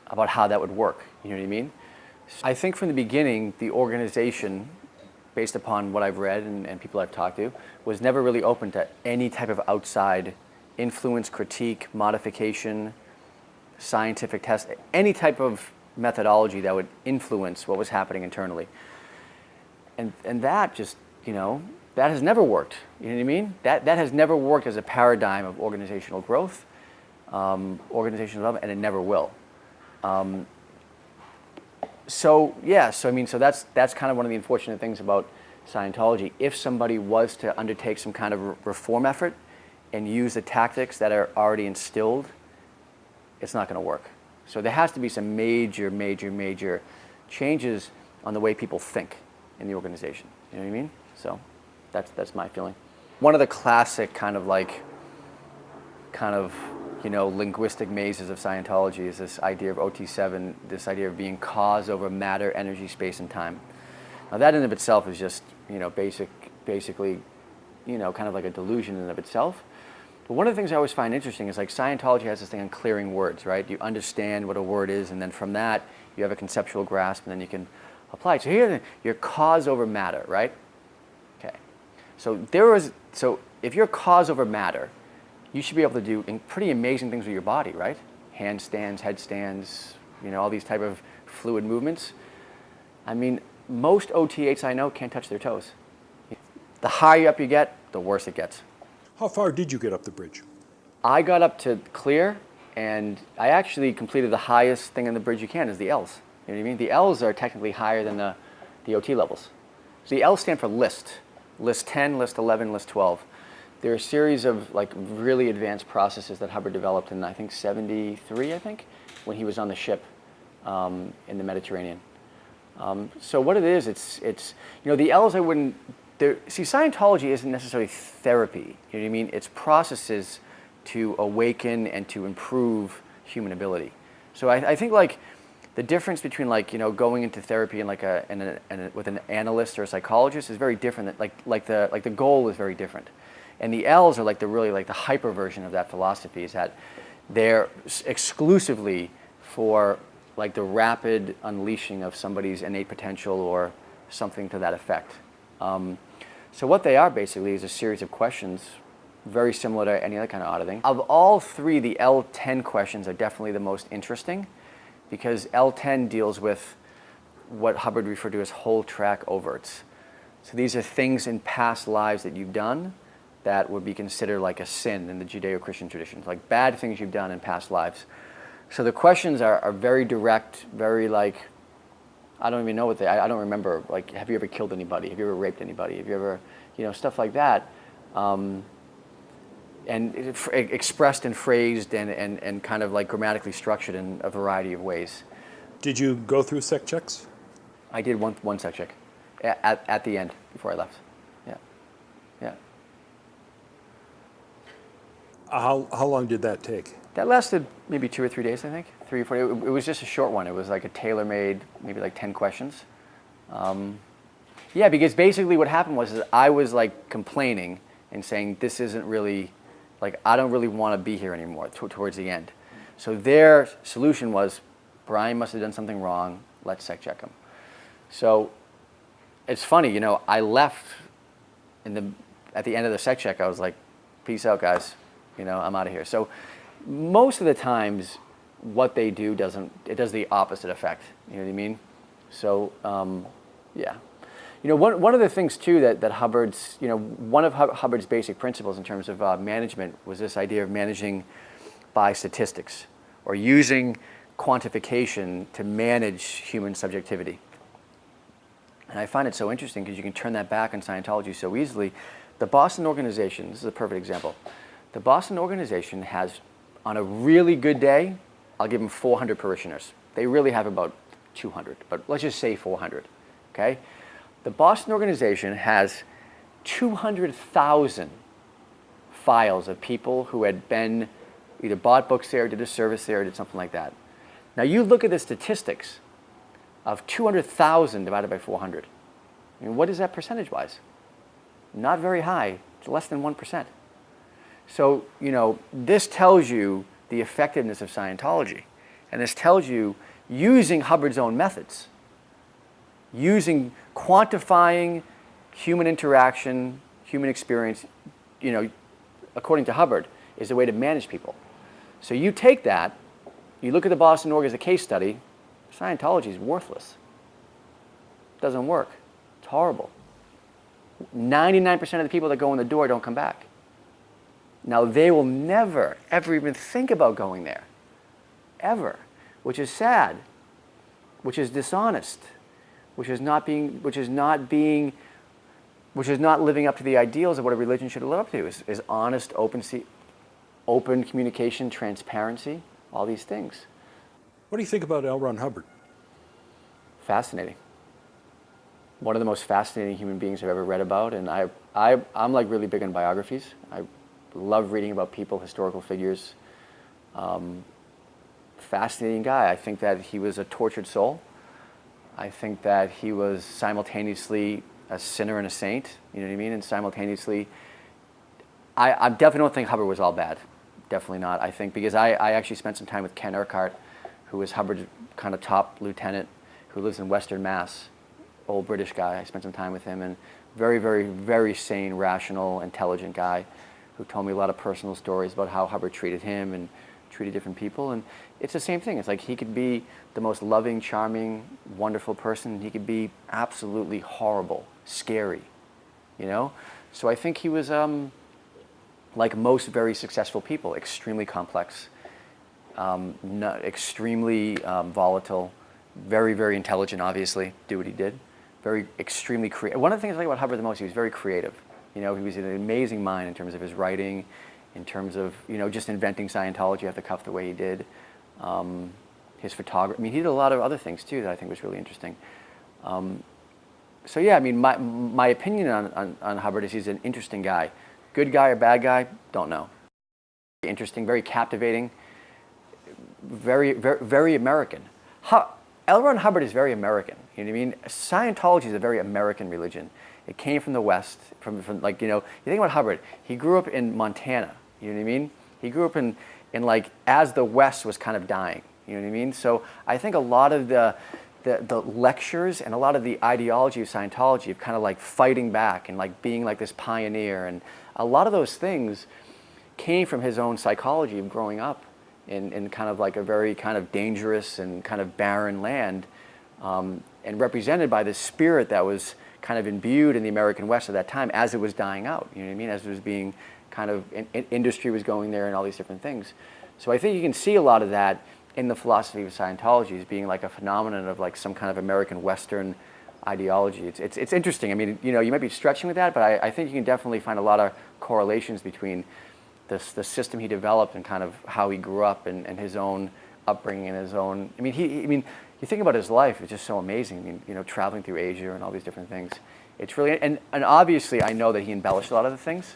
that would work. You know what I mean? I think from the beginning, the organization, based upon what I've read and people I've talked to, was never really open to any type of outside influence, critique, modification, scientific test, any type of methodology that would influence what was happening internally. And that just, that has never worked. You know what I mean? That has never worked as a paradigm of organizational growth, organizational development, and it never will. So that's kind of one of the unfortunate things about Scientology. If somebody was to undertake some kind of reform effort and use the tactics that are already instilled, it's not going to work. So there has to be some major, major, major changes on the way people think in the organization. You know what I mean? So that's my feeling. One of the classic kind of linguistic mazes of Scientology is this idea of OT7, this idea of being cause over matter, energy, space, and time. Now that in of itself is just, basically, kind of like a delusion in and of itself. But one of the things I always find interesting is like Scientology has this thing on clearing words, right? You understand what a word is, and then from that, you have a conceptual grasp, and then you can apply it. So here, your cause over matter, right? Okay. So if you're cause over matter, you should be able to do pretty amazing things with your body, right? Handstands, headstands, all these type of fluid movements. I mean, most OT8s I know can't touch their toes. The higher up you get, the worse it gets. How far did you get up the bridge? I got up to clear, and I actually completed the highest thing on the bridge you can, is the L's. You know what I mean? The L's are technically higher than the OT levels. So the L's stand for list. List 10, list 11, list 12. There are a series of like really advanced processes that Hubbard developed in, I think, 73, when he was on the ship in the Mediterranean. So what it is, it's the L's I wouldn't, see, Scientology isn't necessarily therapy, you know what I mean? It's processes to awaken and to improve human ability. So I think like the difference between like, going into therapy and like with an analyst or a psychologist is very different. Like the goal is very different. And the L's are like the hyper version of that philosophy, is that they're exclusively for like the rapid unleashing of somebody's innate potential or something to that effect. So what they are basically is a series of questions, very similar to any other kind of auditing. Of all three, the L10 questions are definitely the most interesting, because L10 deals with what Hubbard referred to as whole track overts. So these are things in past lives that you've done that would be considered like a sin in the Judeo-Christian traditions, like bad things you've done in past lives. So the questions are very direct, very like, I don't even know what I don't remember, like, have you ever killed anybody? Have you ever raped anybody? Have you ever, stuff like that. And expressed and phrased and kind of like grammatically structured in a variety of ways. Did you go through sec checks? I did one sec check at the end before I left. Yeah. Yeah. How long did that take? That lasted maybe 2 or 3 days, I think. 3 or 4 days. It was just a short one. It was like a tailor-made, maybe like 10 questions. Yeah, because basically what happened was I was like complaining and saying, this isn't really, like, I don't really want to be here anymore towards the end. So their solution was, Brian must have done something wrong. Let's sec check him. So it's funny, I left at the end of the sec check. I was like, peace out, guys. I'm out of here. So most of the times, what they do does the opposite effect. You know what I mean? So yeah. One of the things too that Hubbard's, one of Hubbard's basic principles in terms of management was this idea of managing by statistics, or using quantification to manage human subjectivity. And I find it so interesting because you can turn that back on Scientology so easily. The Boston organization, this is a perfect example. The Boston organization has, on a really good day, I'll give them 400 parishioners. They really have about 200, but let's just say 400, okay? The Boston organization has 200,000 files of people who had been either bought books there, did a service there, did something like that. Now you look at the statistics of 200,000 divided by 400. I mean, what is that percentage-wise? Not very high. It's less than 1%. So, this tells you the effectiveness of Scientology. And this tells you, using Hubbard's own methods, using quantifying human interaction, human experience, according to Hubbard, is a way to manage people. So you take that, you look at the Boston org as a case study, Scientology is worthless. It doesn't work. It's horrible. 99% of the people that go in the door don't come back. Now, they will never, ever even think about going there. Ever. Which is sad. Which is dishonest. Which is not living up to the ideals of what a religion should live up to. Is honest, open communication, transparency, all these things. What do you think about L. Ron Hubbard? Fascinating. One of the most fascinating human beings I've ever read about, and I'm like really big on biographies. I love reading about people, historical figures. Fascinating guy. I think that he was a tortured soul. I think that he was simultaneously a sinner and a saint, you know what I mean? And simultaneously I definitely don't think Hubbard was all bad. Definitely not. I think because I actually spent some time with Ken Urquhart, who was Hubbard's kind of top lieutenant, who lives in Western Mass, old British guy. I spent some time with him, and very, very, very sane, rational, intelligent guy who told me a lot of personal stories about how Hubbard treated him and treated different people. And it's the same thing. It's like he could be the most loving, charming, wonderful person. He could be absolutely horrible, scary, you know? So I think he was, like most very successful people, extremely complex, extremely volatile, very, very intelligent, obviously, do what he did. Very, extremely creative. One of the things I like about Hubbard the most, he was very creative. You know, he was an amazing mind in terms of his writing, in terms of, you know, just inventing Scientology off the cuff the way he did. His photography, I mean, he did a lot of other things too that I think was really interesting. So yeah, I mean, my opinion on Hubbard is he's an interesting guy. Good guy or bad guy, don't know. Interesting, very captivating, very, very, very American. L. Ron Hubbard is very American. You know what I mean? Scientology is a very American religion. It came from the West, from like, you know, you think about Hubbard, he grew up in Montana, you know what I mean? He grew up in like, as the West was kind of dying, you know what I mean? So I think a lot of the lectures and a lot of the ideology of Scientology of kind of like fighting back and like being like this pioneer, and a lot of those things came from his own psychology of growing up in kind of like a very kind of dangerous and kind of barren land, and represented by this spirit that was kind of imbued in the American West at that time as it was dying out, you know what I mean? As it was being kind of, industry was going there and all these different things. So I think you can see a lot of that in the philosophy of Scientology as being like a phenomenon of like some kind of American Western ideology. It's interesting. I mean, you know, you might be stretching with that, but I think you can definitely find a lot of correlations between the system he developed and kind of how he grew up and his own upbringing and his own, I mean, you think about his life, it's just so amazing. I mean, you know, traveling through Asia and all these different things. It's really, and obviously I know that he embellished a lot of the things,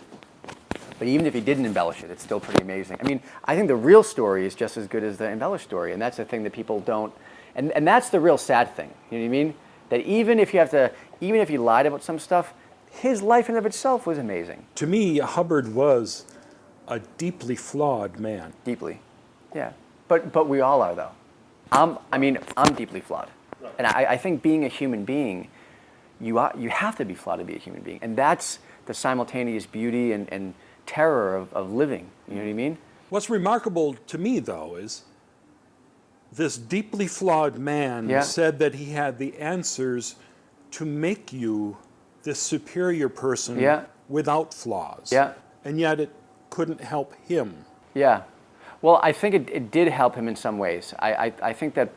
but even if he didn't embellish it, it's still pretty amazing. I mean, I think the real story is just as good as the embellished story, and that's the thing that people don't, and that's the real sad thing, you know what I mean? That even if you lied about some stuff, his life in and of itself was amazing. To me, Hubbard was a deeply flawed man. Deeply, yeah. But we all are, though. I'm deeply flawed. Right. And I think being a human being, you have to be flawed to be a human being. And that's the simultaneous beauty and terror of living. You know what I mean? What's remarkable to me, though, is this deeply flawed man said that he had the answers to make you this superior person without flaws. Yeah. And yet it couldn't help him. Yeah. Well, I think it did help him in some ways. I think that,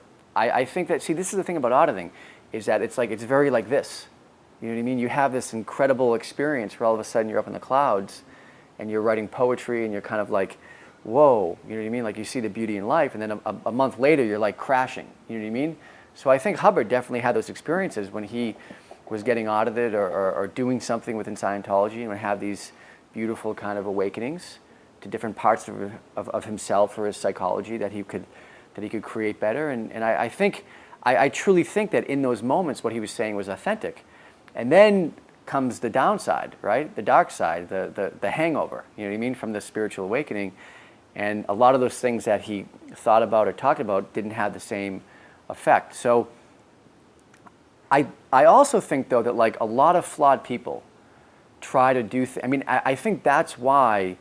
see, this is the thing about auditing, is that it's like, it's very like this. You know what I mean? You have this incredible experience where all of a sudden you're up in the clouds and you're writing poetry and you're kind of like, whoa, you know what I mean? Like you see the beauty in life, and then a month later you're like crashing, you know what I mean? So I think Hubbard definitely had those experiences when he was getting audited or doing something within Scientology, and would have these beautiful kind of awakenings to different parts of himself or his psychology that he could create better. And I truly think that in those moments what he was saying was authentic. And then comes the downside, right? The dark side, the hangover, you know what I mean, from the spiritual awakening. And a lot of those things that he thought about or talked about didn't have the same effect. So I also think, though, that like a lot of flawed people try to do I think that's why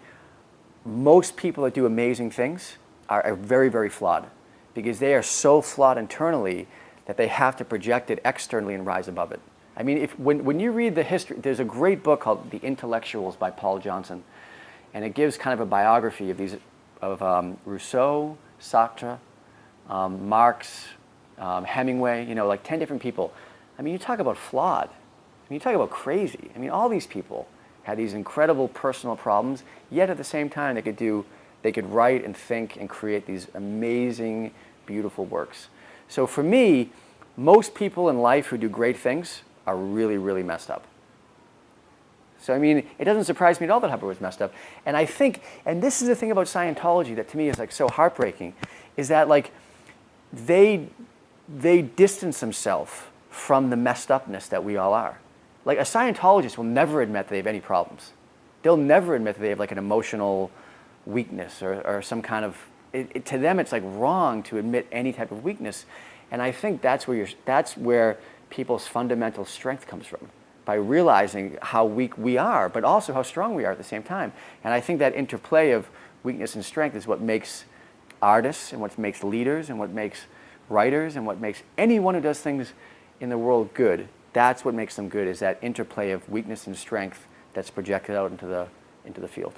most people that do amazing things are very, very flawed, because they are so flawed internally that they have to project it externally and rise above it. I mean, when you read the history, there's a great book called The Intellectuals by Paul Johnson, and it gives kind of a biography of Rousseau, Sartre, Marx, Hemingway, you know, like 10 different people. I mean, you talk about flawed. I mean, you talk about crazy. I mean, all these people had these incredible personal problems, yet at the same time they could write and think and create these amazing, beautiful works. So for me, most people in life who do great things are really, really messed up. So I mean, it doesn't surprise me at all that Hubbard was messed up. And I think, and this is the thing about Scientology that to me is like so heartbreaking, is that like they distance themselves from the messed upness that we all are. Like a Scientologist will never admit that they have any problems. they'll never admit that they have like an emotional weakness or some kind of, to them it's like wrong to admit any type of weakness. And I think that's where people's fundamental strength comes from, by realizing how weak we are, but also how strong we are at the same time. And I think that interplay of weakness and strength is what makes artists and what makes leaders and what makes writers and what makes anyone who does things in the world good. That's what makes them good, is that interplay of weakness and strength that's projected out into the field.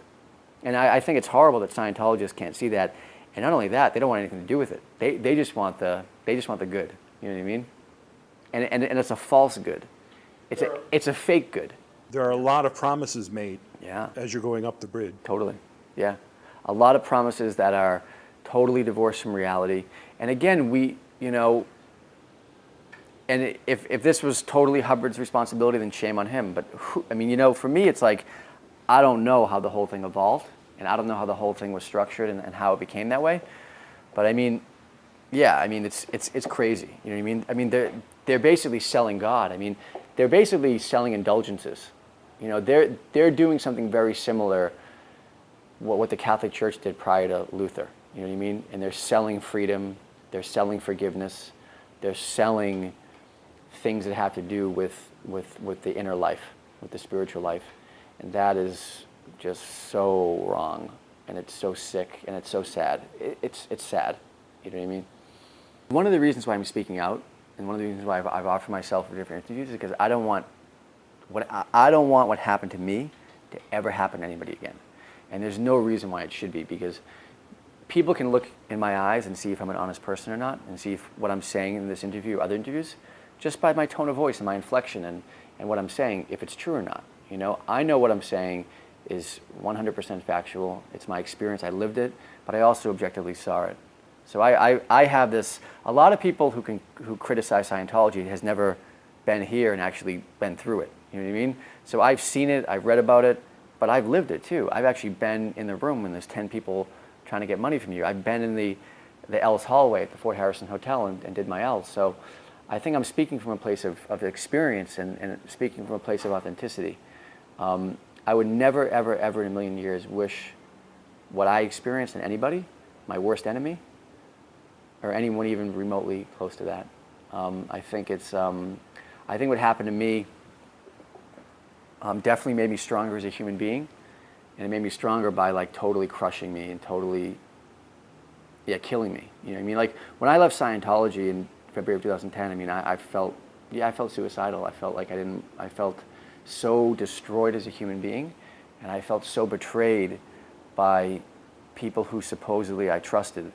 And I think it's horrible that Scientologists can't see that. And not only that, they don't want anything to do with it. They just want the good. You know what I mean? And it's a false good. It's a fake good. There are a lot of promises made Yeah. as you're going up the bridge. Totally. Yeah. A lot of promises that are totally divorced from reality. And again, and if this was totally Hubbard's responsibility, then shame on him. But for me, it's like, I don't know how the whole thing evolved, and I don't know how the whole thing was structured and how it became that way. But it's crazy. You know what I mean? They're basically selling God. They're basically selling indulgences. They're doing something very similar what the Catholic Church did prior to Luther. You know what I mean? And they're selling freedom, they're selling forgiveness, they're selling things that have to do with the inner life, with the spiritual life. And that is just so wrong, and it's so sick, and it's so sad. It's sad. You know what I mean? One of the reasons why I'm speaking out, and one of the reasons why I've offered myself for different interviews, is because I don't want what happened to me to ever happen to anybody again. And there's no reason why it should be, because people can look in my eyes and see if I'm an honest person or not, and see if what I'm saying in this interview or other interviews, just by my tone of voice and my inflection and what I'm saying, if it's true or not. I know what I'm saying is 100% factual. It's my experience. I lived it, but I also objectively saw it. So I have this. A lot of people who criticize Scientology has never been here and actually been through it. You know what I mean? So I've seen it. I've read about it, but I've lived it too. I've actually been in the room when there's 10 people trying to get money from you. I've been in the L's hallway at the Fort Harrison Hotel and did my L's. So I think I'm speaking from a place of experience and speaking from a place of authenticity. I would never, ever, ever in a million years wish what I experienced in anybody, my worst enemy, or anyone even remotely close to that. I think what happened to me definitely made me stronger as a human being, and it made me stronger by like totally crushing me and totally, killing me. You know what I mean? Like when I left Scientology in February of 2010, I felt suicidal. I felt like I felt so destroyed as a human being, and I felt so betrayed by people who supposedly I trusted,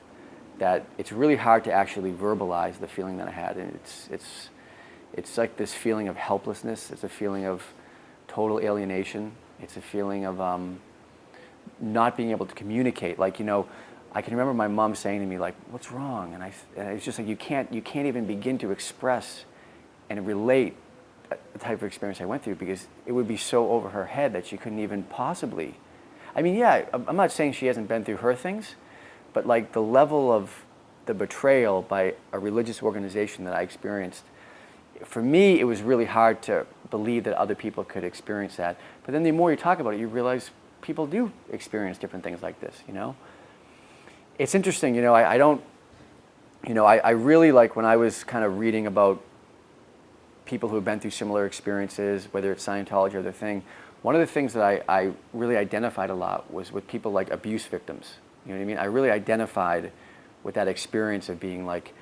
that it's really hard to actually verbalize the feeling that I had. And it's like this feeling of helplessness. It's a feeling of total alienation. It's a feeling of not being able to communicate. Like, I can remember my mom saying to me, like, "What's wrong?" And it's just like you can't even begin to express and relate the type of experience I went through, because it would be so over her head that she couldn't even possibly. I'm not saying she hasn't been through her things, but like the level of the betrayal by a religious organization that I experienced, for me, it was really hard to believe that other people could experience that. But then the more you talk about it, you realize people do experience different things like this, It's interesting, I really like when I was kind of reading about people who have been through similar experiences, whether it's Scientology or other thing. One of the things that I really identified a lot was with people like abuse victims. You know what I mean? I really identified with that experience of being like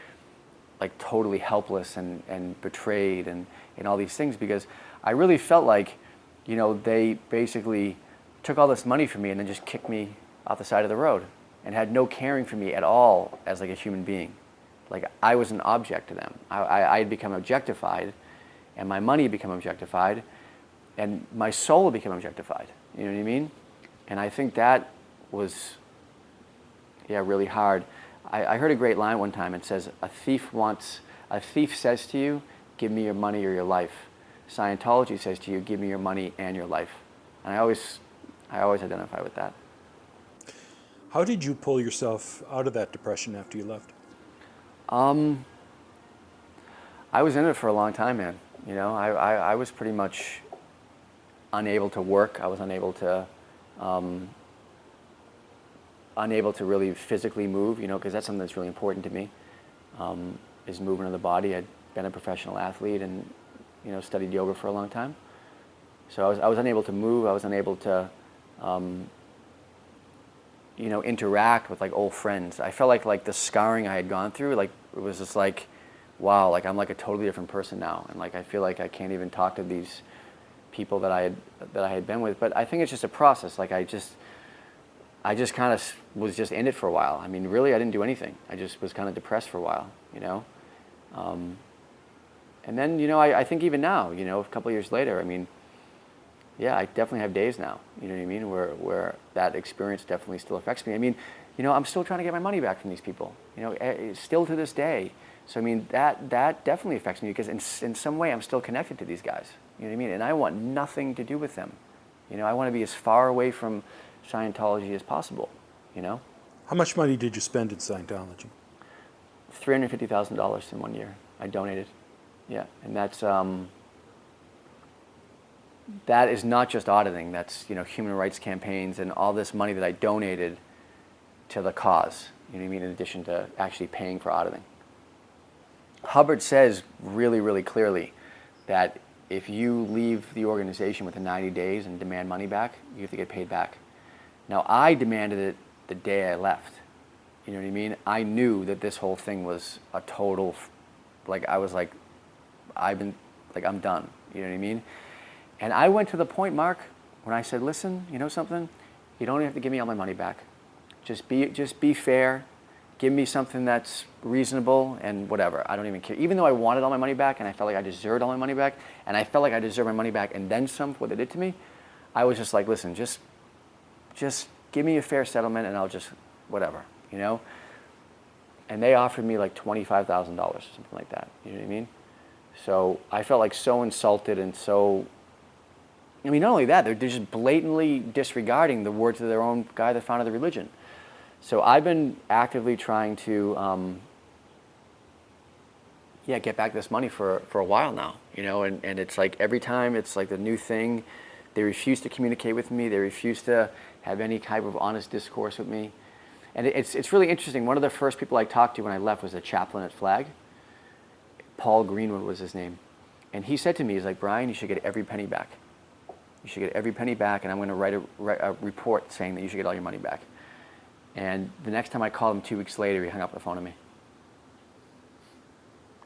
totally helpless and betrayed and all these things, because I really felt like, they basically took all this money from me and then just kicked me off the side of the road and had no caring for me at all as like a human being. Like I was an object to them. I had become objectified, and my money had become objectified, and my soul had become objectified. You know what I mean? And I think that was, really hard. I heard a great line one time. It says, a thief says to you, "Give me your money or your life." Scientology says to you, "Give me your money and your life." And I always identify with that. How did you pull yourself out of that depression after you left? I was in it for a long time, man. I was pretty much unable to work. I was unable to unable to really physically move, you know, because that's something that's really important to me, is movement of the body. I'd been a professional athlete and, you know, studied yoga for a long time. So I was unable to move. I was unable to, you know, interact with like old friends. I felt like the scarring I had gone through, like it was just like, wow, like I'm like a totally different person now, and like I feel like I can't even talk to these people that I had been with. But I think it's just a process. Like I just kind of was just in it for a while. I mean, really, I didn't do anything. I just was kind of depressed for a while, you know. And then, you know, I think even now, you know, a couple of years later, I mean, yeah, I definitely have days now, you know what I mean, where that experience definitely still affects me. I mean, you know, I'm still trying to get my money back from these people, you know, still to this day. So, I mean, that definitely affects me because in some way I'm still connected to these guys, you know what I mean? And I want nothing to do with them. You know, I want to be as far away from Scientology as possible, you know? How much money did you spend in Scientology? $350,000 in 1 year. I donated. Yeah, and that is not just auditing. That's, you know, human rights campaigns and all this money that I donated to the cause, you know what I mean, in addition to actually paying for auditing. Hubbard says really, really clearly that if you leave the organization within 90 days and demand money back, you have to get paid back. Now, I demanded it the day I left. You know what I mean? I knew that this whole thing was a total, like, I was like, I'm done. You know what I mean? And I went to the point, Mark, when I said, listen, you know something? You don't have to give me all my money back. Just be fair. Give me something that's reasonable and whatever. I don't even care. Even though I wanted all my money back and I felt like I deserved all my money back, and I felt like I deserved my money back and then some for what they did to me, I was just like, listen, just give me a fair settlement and I'll just, whatever, you know? And they offered me like $25,000, something like that. You know what I mean? So I felt like so insulted and so, I mean, not only that, they're just blatantly disregarding the words of their own guy that founded the religion. So I've been actively trying to, get back this money for a while now, you know, and it's like every time it's like the new thing. They refuse to communicate with me. They refuse to have any type of honest discourse with me. And it's really interesting. One of the first people I talked to when I left was a chaplain at Flag. Paul Greenwood was his name. And he said to me, he's like, Brian, you should get every penny back. You should get every penny back, and I'm going to write a report saying that you should get all your money back. And the next time I called him 2 weeks later, he hung up the phone on me.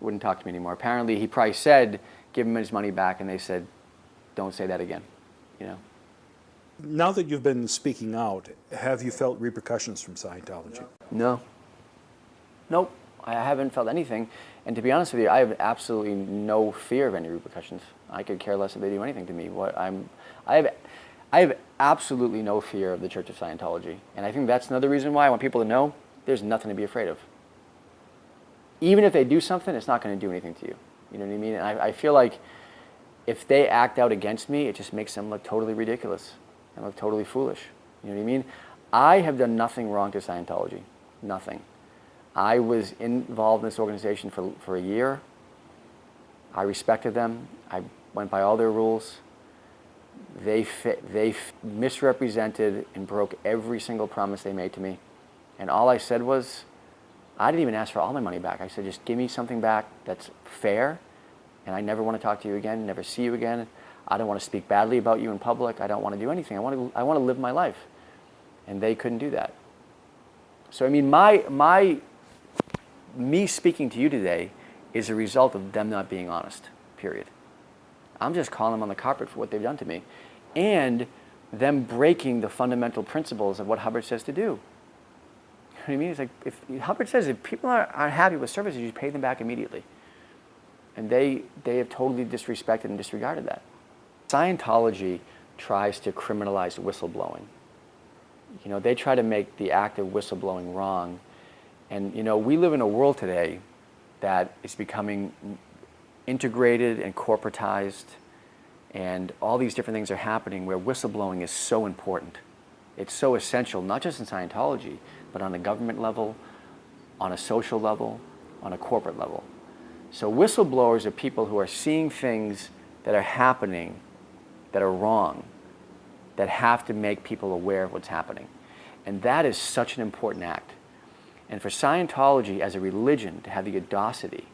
Wouldn't talk to me anymore. Apparently, he probably said, give him his money back, and they said, don't say that again, you know. Now that you've been speaking out, have you felt repercussions from Scientology? No. Nope. I haven't felt anything. And to be honest with you, I have absolutely no fear of any repercussions. I could care less if they do anything to me. I have absolutely no fear of the Church of Scientology. And I think that's another reason why I want people to know there's nothing to be afraid of. Even if they do something, it's not going to do anything to you. You know what I mean? And I feel like if they act out against me, it just makes them look totally ridiculous and look totally foolish. You know what I mean? I have done nothing wrong to Scientology. Nothing. I was involved in this organization for a year. I respected them. I went by all their rules. They misrepresented and broke every single promise they made to me. And all I said was, I didn't even ask for all my money back. I said, just give me something back that's fair, and I never want to talk to you again, never see you again. I don't want to speak badly about you in public. I don't want to do anything. I want to live my life. And they couldn't do that. So, I mean, me speaking to you today is a result of them not being honest, period. I'm just calling them on the carpet for what they've done to me, and them breaking the fundamental principles of what Hubbard says to do. You know what I mean? It's like, if Hubbard says if people aren't happy with services, you pay them back immediately. And they have totally disrespected and disregarded that. Scientology tries to criminalize whistleblowing. You know, they try to make the act of whistleblowing wrong. And, you know, we live in a world today that is becoming integrated and corporatized, and all these different things are happening where whistleblowing is so important. It's so essential, not just in Scientology, but on a government level, on a social level, on a corporate level. So whistleblowers are people who are seeing things that are happening that are wrong, that have to make people aware of what's happening. And that is such an important act. And for Scientology as a religion to have the audacity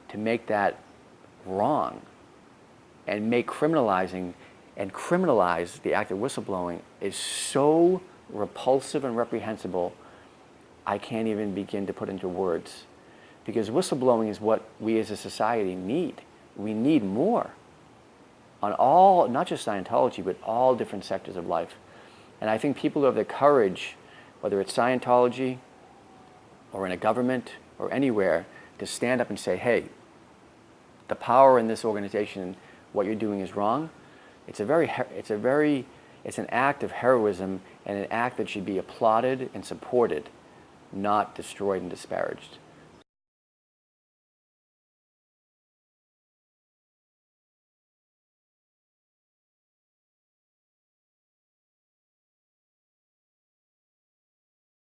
to make that wrong and make criminalize the act of whistleblowing is so repulsive and reprehensible, I can't even begin to put into words. Because whistleblowing is what we as a society need. We need more on all, not just Scientology, but all different sectors of life. And I think people who have the courage, whether it's Scientology or in a government or anywhere, to stand up and say, hey, the power in this organization, what you're doing is wrong. It's an act of heroism and an act that should be applauded and supported, not destroyed and disparaged.